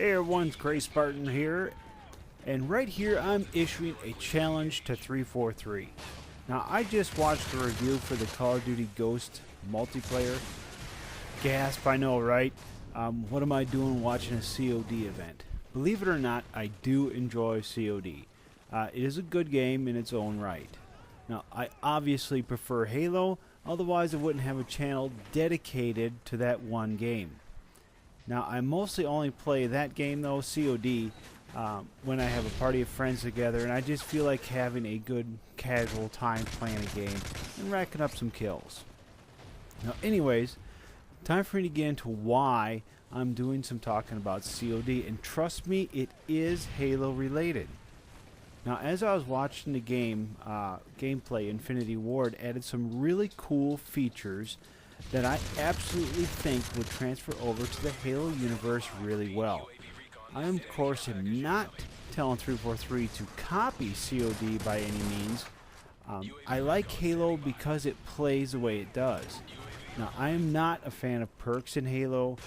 Hey everyone, it's Gray Spartan here, and right here I'm issuing a challenge to 343. Now I just watched a review for the Call of Duty Ghost multiplayer. Gasp, I know, right? What am I doing watching a COD event? Believe it or not, I do enjoy COD. It is a good game in its own right. Now I obviously prefer Halo, otherwise I wouldn't have a channel dedicated to that one game. Now, I mostly only play that game, though, COD, when I have a party of friends together, and I just feel like having a good casual time playing a game and racking up some kills. Now, anyways, time for me to get into why I'm doing some talking about COD, and trust me, it is Halo related. Now, as I was watching the game, gameplay, Infinity Ward added some really cool features that I absolutely think would transfer over to the Halo universe really well. I, of course, am not telling 343 to copy COD by any means. I like Halo because it plays the way it does. Now, I am not a fan of perks in Halo.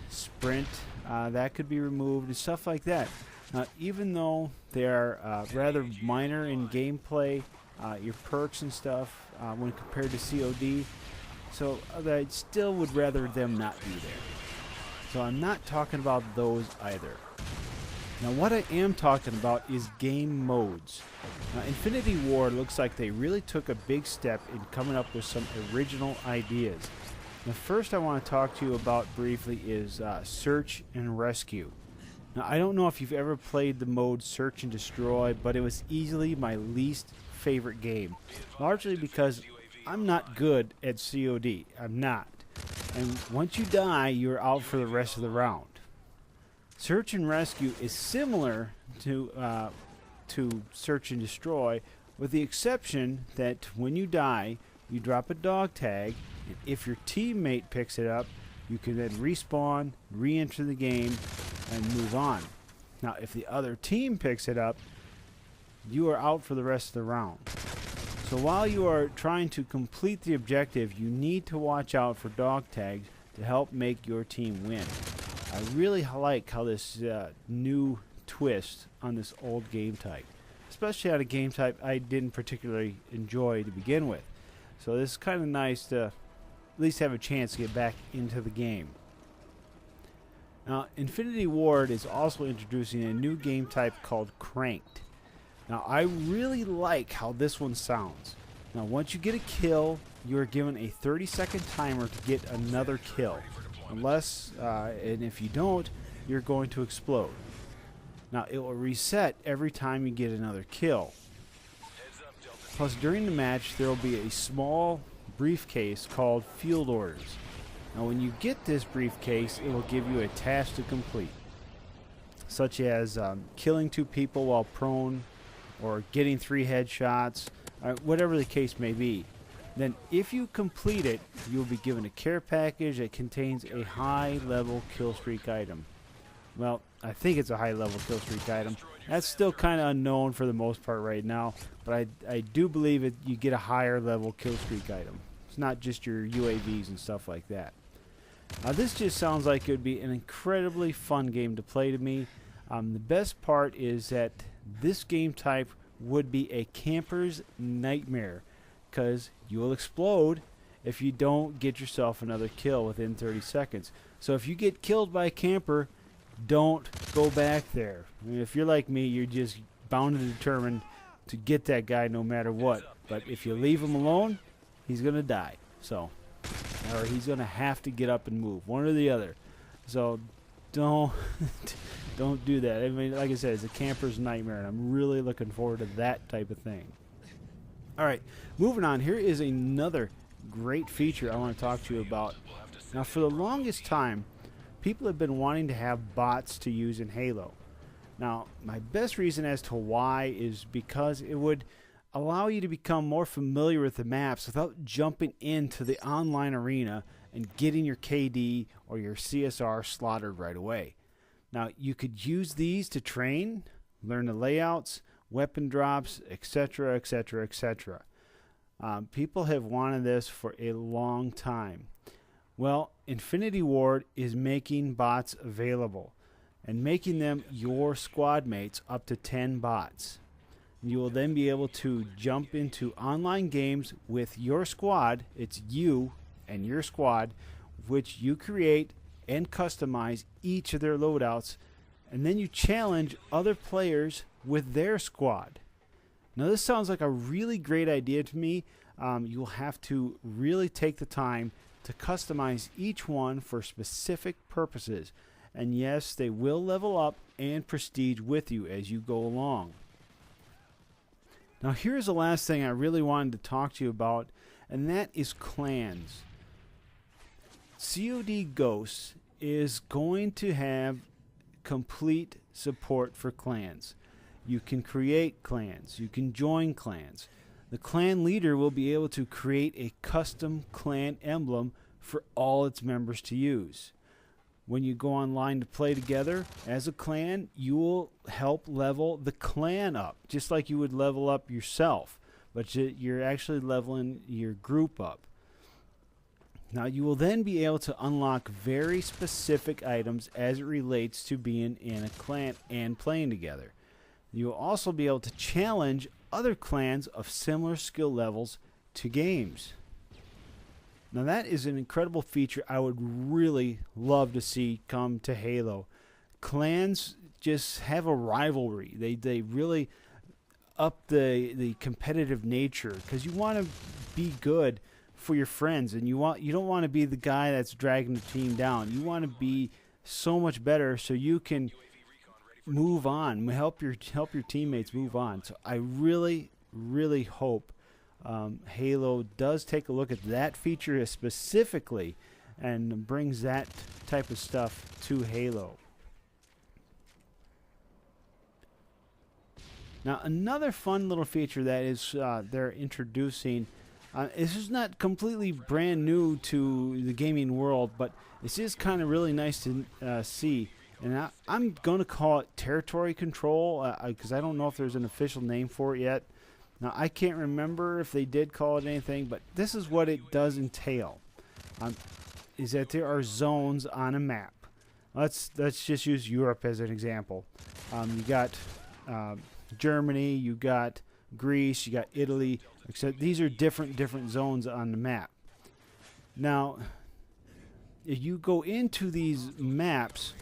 Sprint, that could be removed and stuff like that. Even though they are rather minor in gameplay, your perks and stuff, when compared to COD, so I still would rather them not be there. So I'm not talking about those either. Now what I am talking about is game modes. Now Infinity Ward looks like they really took a big step in coming up with some original ideas. The first I want to talk to you about briefly is Search and Rescue. Now I don't know if you've ever played the mode Search and Destroy, but it was easily my least favorite game. Largely because I'm not good at COD. I'm not. And once you die, you're out for the rest of the round. Search and Rescue is similar to Search and Destroy, with the exception that when you die, you drop a dog tag, and if your teammate picks it up, you can then respawn, re-enter the game, and move on. Now, if the other team picks it up, you are out for the rest of the round. So while you are trying to complete the objective, you need to watch out for dog tags to help make your team win. I really like how this new twist on this old game type, especially on a game type I didn't particularly enjoy to begin with. So this is kind of nice to at least have a chance to get back into the game. Now, Infinity Ward is also introducing a new game type called Cranked. Now, I really like how this one sounds. Now, once you get a kill, you are given a 30-second timer to get another kill. Unless, and if you don't, you're going to explode. Now, it will reset every time you get another kill. Plus, during the match, there will be a small briefcase called Field Orders. Now, when you get this briefcase, it will give you a task to complete, such as killing 2 people while prone, or getting 3 headshots, whatever the case may be. Then if you complete it, you will be given a care package that contains a high-level kill streak item. Well, I think it's a high-level kill streak item. That's still kind of unknown for the most part right now, but I do believe you get a higher-level kill streak item. It's not just your UAVs and stuff like that. This just sounds like it would be an incredibly fun game to play to me. The best part is that this game type would be a camper's nightmare, because you will explode if you don't get yourself another kill within 30 seconds. So if you get killed by a camper, don't go back there. I mean, if you're like me, you're just bound and determined to get that guy no matter what. But if you leave him alone, he's going to die. So, or he's going to have to get up and move, one or the other. So don't don't do that. I mean, like I said, it's a camper's nightmare, and I'm really looking forward to that type of thing. All right, moving on. Here is another great feature I want to talk to you about. Now, for the longest time, people have been wanting to have bots to use in Halo. Now, my best reason as to why is because it would allow you to become more familiar with the maps without jumping into the online arena and getting your KD or your CSR slaughtered right away. Now, you could use these to train, learn the layouts, weapon drops, etc., etc., etc. People have wanted this for a long time. Well, Infinity Ward is making bots available. and making them your squad mates, up to 10 bots. You will then be able to jump into online games with your squad. It's you and your squad, which you create and customize each of their loadouts, and then you challenge other players with their squad. Now this sounds like a really great idea to me. You'll have to really take the time to customize each one for specific purposes. And yes, they will level up and prestige with you as you go along. Now here's the last thing I really wanted to talk to you about, and that is clans. COD Ghosts is going to have complete support for clans. You can create clans, you can join clans. The clan leader will be able to create a custom clan emblem for all its members to use. When you go online to play together as a clan, you will help level the clan up, just like you would level up yourself, but you're actually leveling your group up. Now you will then be able to unlock very specific items as it relates to being in a clan and playing together. You will also be able to challenge other clans of similar skill levels to games. Now that is an incredible feature I would really love to see come to Halo. Clans just have a rivalry. They really up the competitive nature, because you want to be good for your friends, and you don't want to be the guy that's dragging the team down. You want to be so much better so you can move on, help your teammates move on. So I really hope Halo does take a look at that feature specifically and brings that type of stuff to Halo. Now another fun little feature that is they're introducing, this is not completely brand new to the gaming world, but this is kind of really nice to see. And I'm going to call it territory control, because I don't know if there's an official name for it yet. Now, I can't remember if they did call it anything, but this is what it does entail. Is that there are zones on a map. Let's just use Europe as an example. You got Germany, you got Greece, you got Italy. Except these are different zones on the map. Now, if you go into these maps,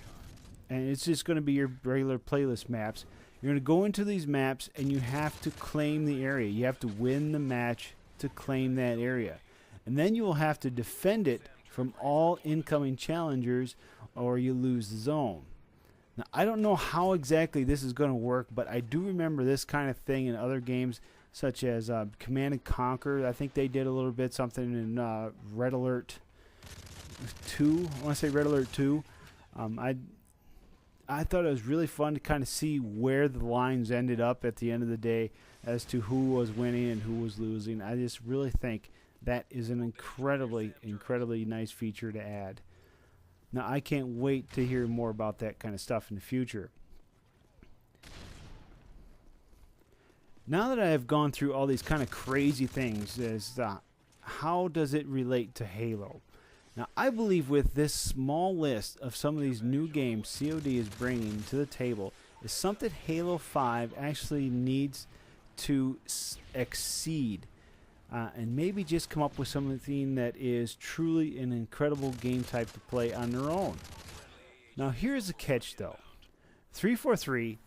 and it's just going to be your regular playlist maps, you're going to go into these maps and you have to claim the area. You have to win the match to claim that area. And then you will have to defend it from all incoming challengers, or you lose the zone. Now, I don't know how exactly this is going to work, but I do remember this kind of thing in other games, such as Command & Conquer. I think they did a little bit something in Red Alert 2. I want to say Red Alert 2. I thought it was really fun to kind of see where the lines ended up at the end of the day as to who was winning and who was losing. I just really think that is an incredibly nice feature to add. Now, I can't wait to hear more about that kind of stuff in the future. Now that I have gone through all these kind of crazy things, how does it relate to Halo? Now, I believe with this small list of some of these new games COD is bringing to the table is something Halo 5 actually needs to exceed, and maybe just come up with something that is truly an incredible game type to play on their own. Now, here's the catch, though. 343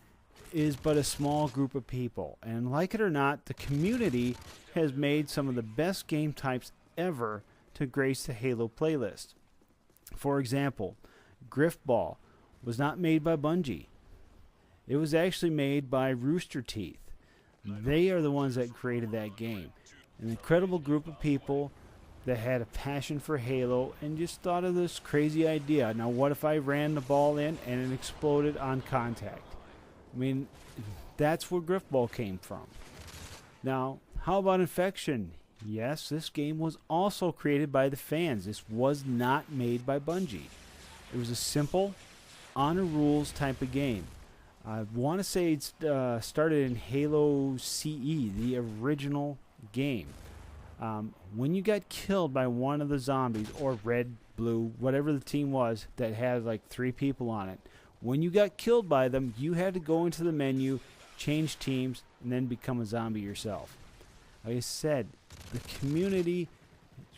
is but a small group of people, and like it or not, the community has made some of the best game types ever to grace the Halo playlist. For example, Griffball was not made by Bungie. It was actually made by Rooster Teeth. They are the ones that created that game. An incredible group of people that had a passion for Halo and just thought of this crazy idea. Now, what if I ran the ball in and it exploded on contact? I mean, that's where Griffball came from. Now, how about Infection? Yes, this game was also created by the fans. This was not made by Bungie. It was a simple, honor rules type of game. I want to say it started in Halo CE, the original game. When you got killed by one of the zombies, or red, blue, whatever the team was that had like 3 people on it, When you got killed by them, you had to go into the menu, change teams, and then become a zombie yourself. Like I said, the community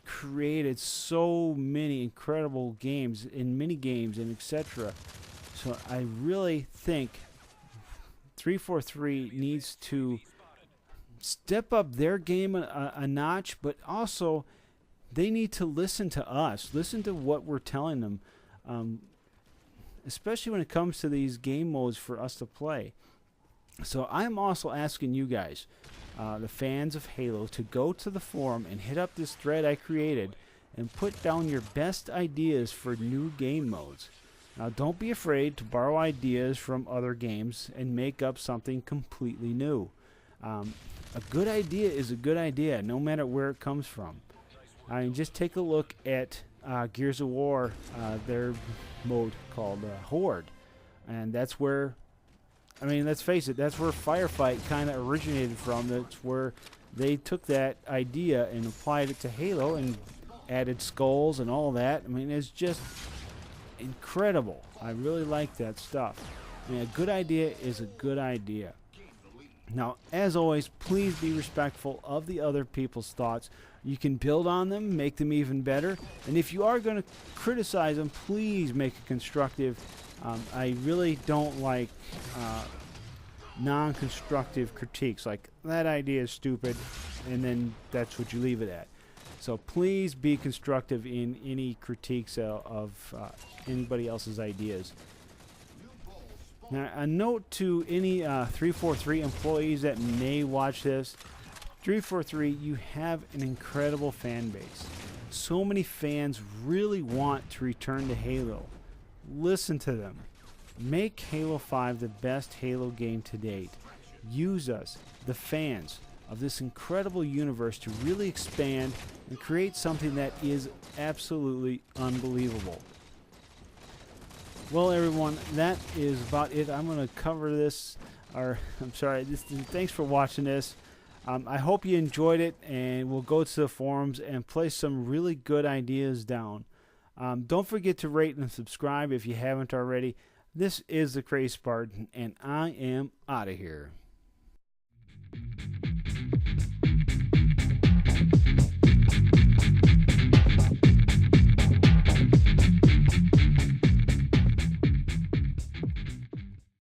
created so many incredible games and mini games and etc. So I really think 343 needs to step up their game a notch, but also they need to listen to us, listen to what we're telling them, especially when it comes to these game modes for us to play. So I'm also asking you guys, the fans of Halo, to go to the forum and hit up this thread I created and put down your best ideas for new game modes. Now, don't be afraid to borrow ideas from other games and make up something completely new. A good idea is a good idea, no matter where it comes from. I mean, just take a look at Gears of War, their mode called Horde. And that's where, I mean, let's face it, that's where Firefight kind of originated from. That's where they took that idea and applied it to Halo and added skulls and all that. I mean, it's just incredible. I really like that stuff. I mean, a good idea is a good idea. Now, as always, please be respectful of the other people's thoughts. You can build on them, make them even better. And if you are going to criticize them, please make it constructive. I really don't like non-constructive critiques. Like, that idea is stupid, and then that's what you leave it at. So please be constructive in any critiques of anybody else's ideas. Now, a note to any 343 employees that may watch this. 343, you have an incredible fan base. So many fans really want to return to Halo. Listen to them. Make Halo 5 the best Halo game to date. Use us, the fans of this incredible universe, to really expand and create something that is absolutely unbelievable. Well, everyone, that is about it. I'm going to cover this, thanks for watching this. I hope you enjoyed it, and we'll go to the forums and place some really good ideas down. Don't forget to rate and subscribe if you haven't already. This is the Crazy Spartan, and I am out of here.